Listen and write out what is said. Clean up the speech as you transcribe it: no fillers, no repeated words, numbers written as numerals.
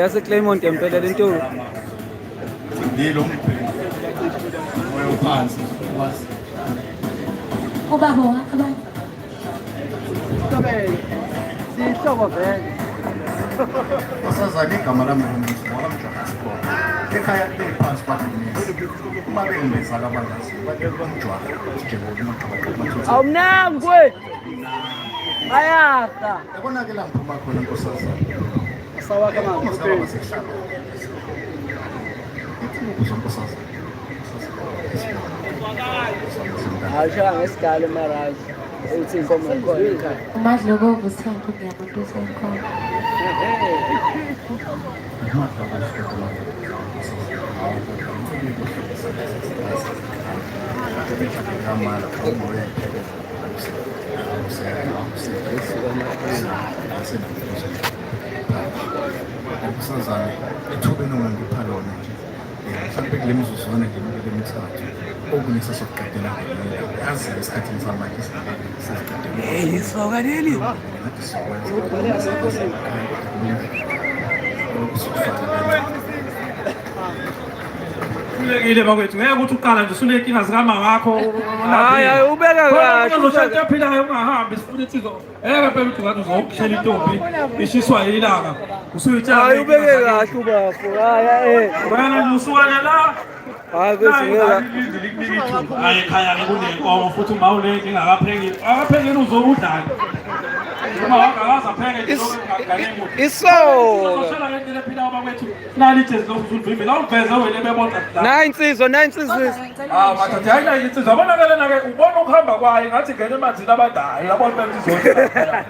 Essa Claymont empela lento. Dilo. Moyo phansi. Ubabo, ababo. Sihlobo vele. Asazake igama lami ngomjwa sport. Ekhaya lephansi bathi uma bengeza kabangazi bamjwa njengomuntu. Awumnangwe. Ayaka. Yabona ke la ngiphuma khona nkosazana. Sawa kama Ngizaba sehlala. Nkosazana. Asha ngesigalo marazi. Uthi inkomo ikhona ekhaya. Umadlo kovusanto ngiyabantu senkhona. Nkosazana ethubeni ongangipha lona nje. Mhlawumbe kule mizuzwana ngemibili emithathu. Okunisa sokuqedela yazi esikhathini samanje Hey, isoka leli. Kulekile bakwethu ngeke ukuthi uqala nje usunenkinga zikama wakho. Hayi ubeka kahle. Uzoshaya phila ungahambi sifuna insizwa. Phela uthi ngathi uzokushela intombi ishiswa yilanga. Usuyitshala. Hayi ubeke kahle ubafo. Wena usukela la. Hayi besingeka. Hayi ekhaya kunenkomo futhi uma unenkinga akaphekile uzokudlala. Uma wakaza pheke nje lokho Isoka. Nine insizwa. Madoda hayi insizwa abonakala nake ubona ukuhamba kwayo ngathi ngene emanzini abadala yabona bemthi izona.